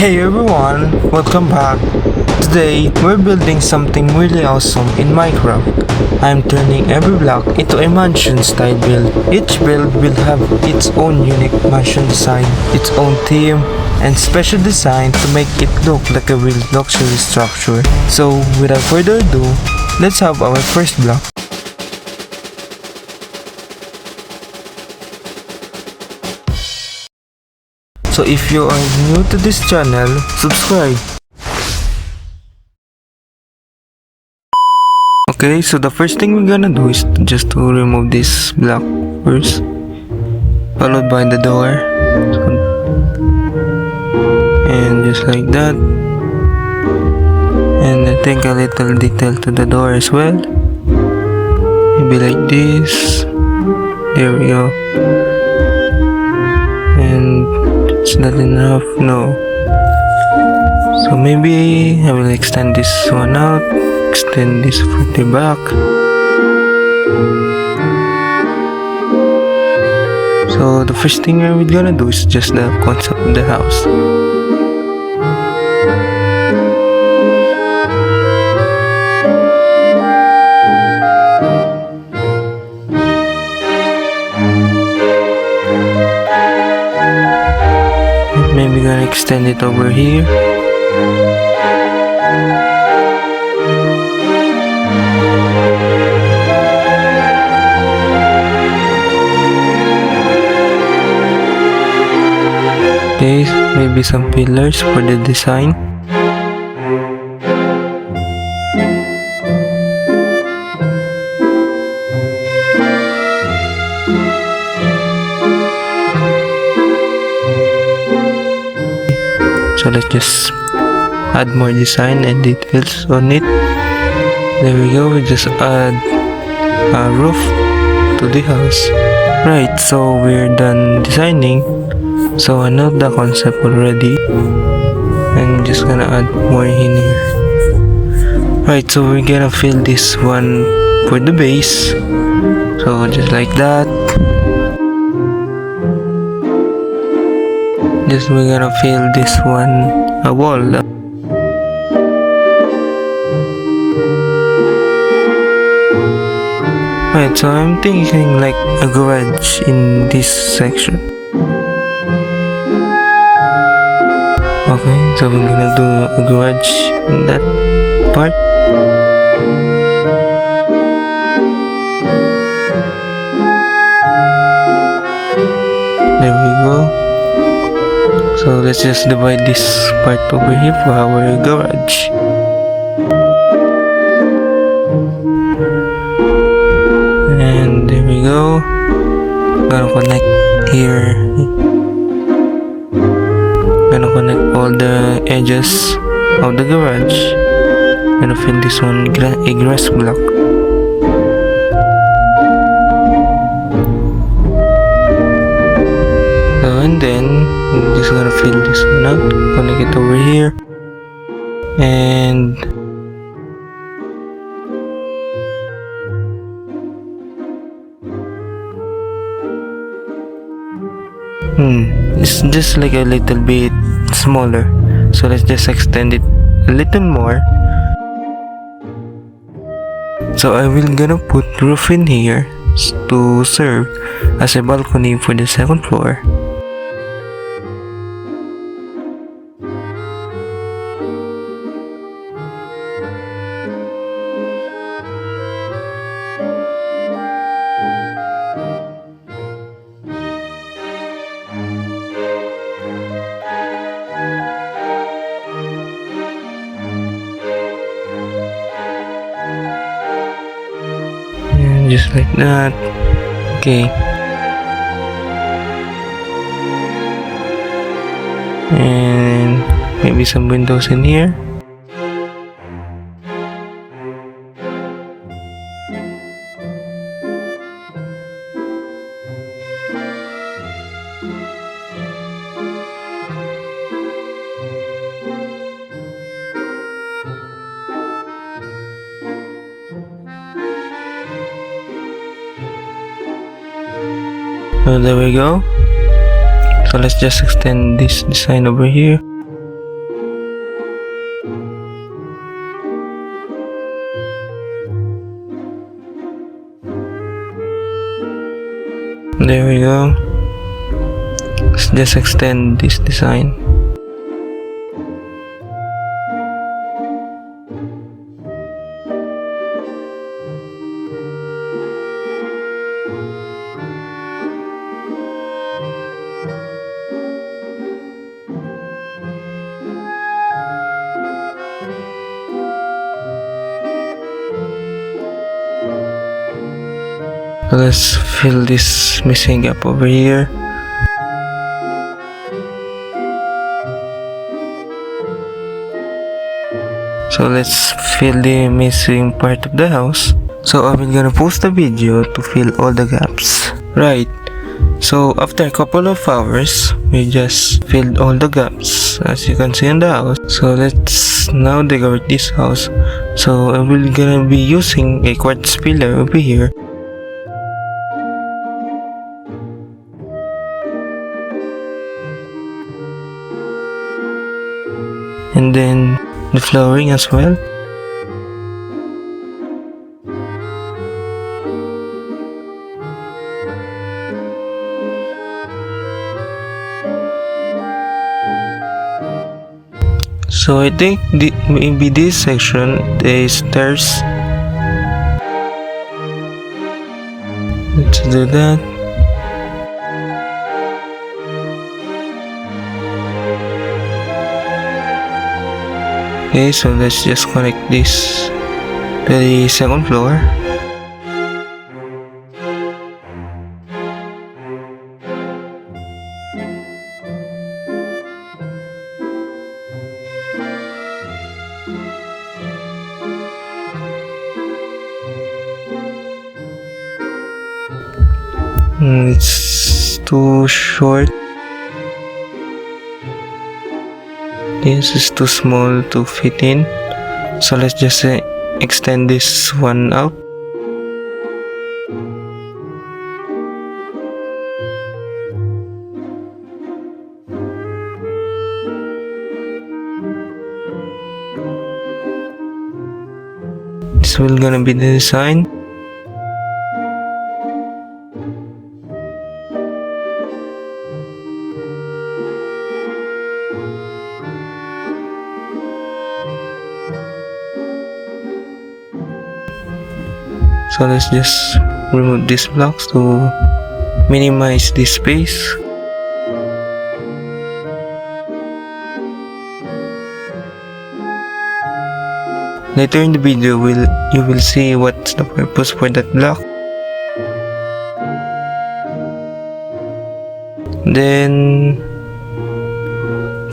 Hey everyone, welcome back. Today, we're building something really awesome in Minecraft. I'm turning every block into a mansion style build. Each build will have its own unique mansion design, its own theme, and special design to make it look like a real luxury structure. So, without further ado, let's have our first block. So if you are new to this channel, subscribe. Okay, so the first thing we're gonna do is just to remove this block first, followed by the door, and just like that. And I think a little detail to the door as well, maybe like this. There we go. And it's not enough, no. So maybe I will extend this one out, extend this further back. So the first thing we're gonna do is just the concept of the house. Maybe gonna extend it over here. Okay, maybe some pillars for the design. So let's just add more design and details on it. There we go, we just add a roof to the house. Right, so we're done designing. So I know the concept already. I'm just gonna add more in here. Right, so we're gonna fill this one for the base. So just like that. Just we're gonna fill this one a wall. Right, so I'm thinking like a garage in this section. Okay, so we're gonna do a garage in that part. There we go. So let's just divide this part over here for our garage. And there we go. Gonna connect here. Gonna connect all the edges of the garage. Gonna fill this one a grass block. And then I'm just gonna fill this one out, connect it over here, and it's just like a little bit smaller, so let's just extend it a little more. So I will gonna put roof in here to serve as a balcony for the second floor. Just like that. Okay. And maybe some windows in here. So there we go. So let's just extend this design over here. There we go. Let's just extend this design. So let's fill this missing gap over here. So let's fill the missing part of the house. So I will gonna post a video to fill all the gaps. Right. So after a couple of hours, we just filled all the gaps as you can see in the house. So let's now decorate this house. So I will gonna be using a quartz pillar over here. And then the flooring as well. So I think maybe this section is stairs. Let's do that. Okay, so let's just connect this to the second floor. It's too short. This is too small to fit in. So let's just extend this one out. This will gonna be the design. So let's just remove these blocks to minimize this space. Later in the video, you will see what's the purpose for that block. Then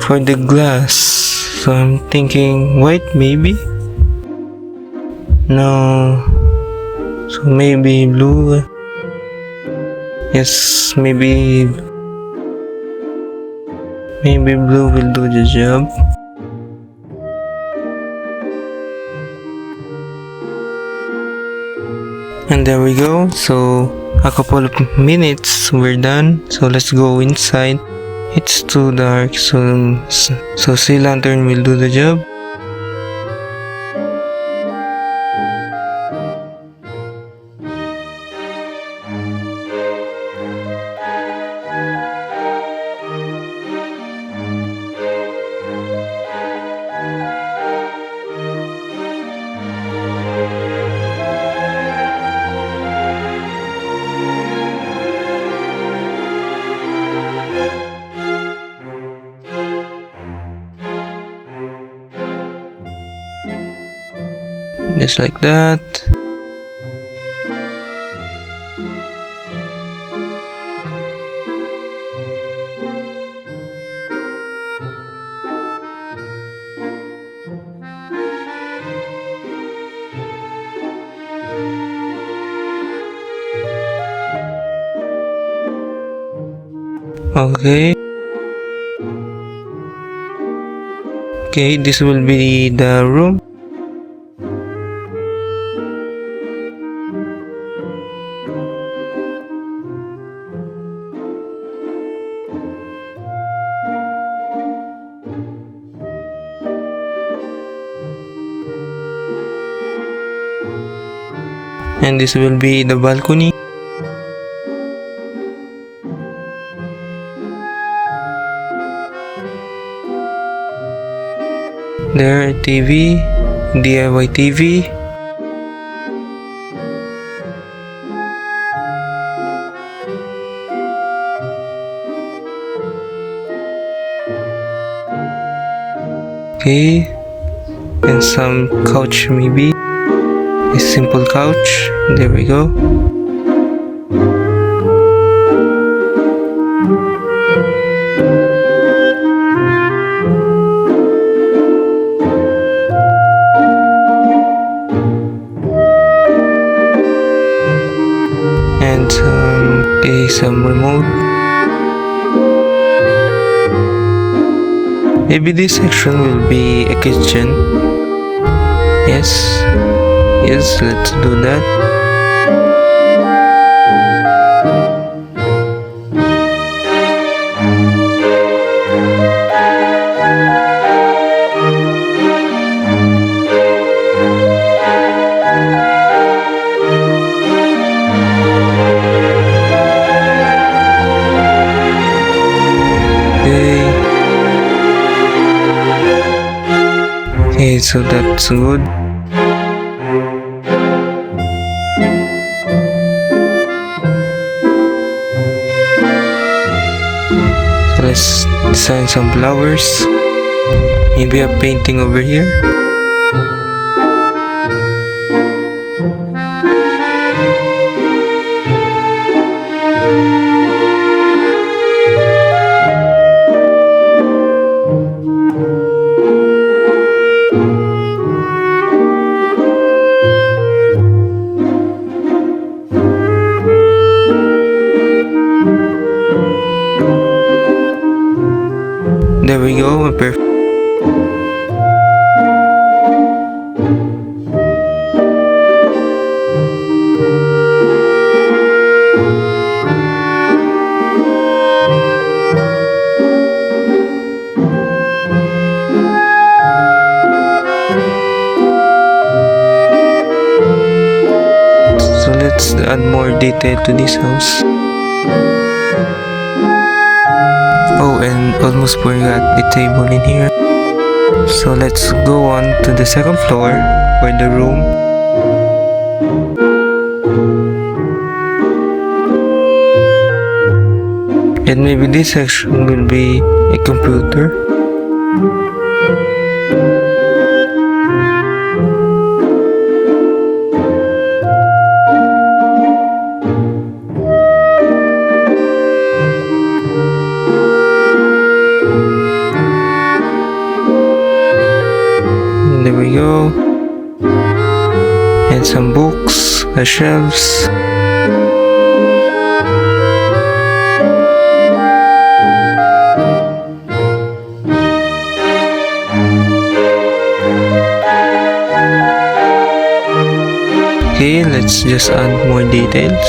for the glass, so I'm thinking white maybe. No. So maybe blue. Yes, maybe blue will do the job. And there we go. So a couple of minutes, we're done. So let's go inside. It's too dark, so sea lantern will do the job. Just like that. Okay. Okay, this will be the room. And this will be the balcony. There, TV, DIY TV. Okay, and some couch maybe. A simple couch. There we go. And some remote. Maybe this section will be a kitchen. Yes, let's do that. Okay, so that's good. So let's design some flowers. Maybe a painting over here. There we go, perfect. So let's add more detail to this house. Oh, and almost forgot the table in here. So let's go on to the second floor for the room. And maybe this section will be a computer. There we go. And some books, the shelves. Okay, let's just add more details.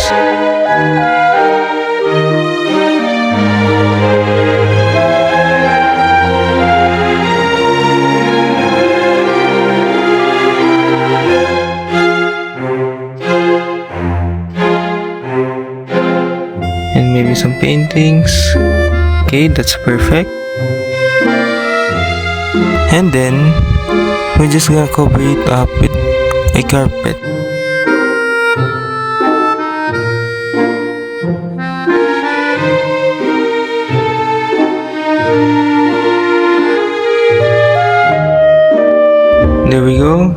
And maybe some paintings. Okay, that's perfect. And then we're just gonna cover it up with a carpet. There we go.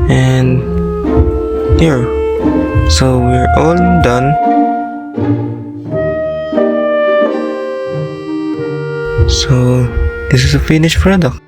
And here, so we're all done. So this is a finished product.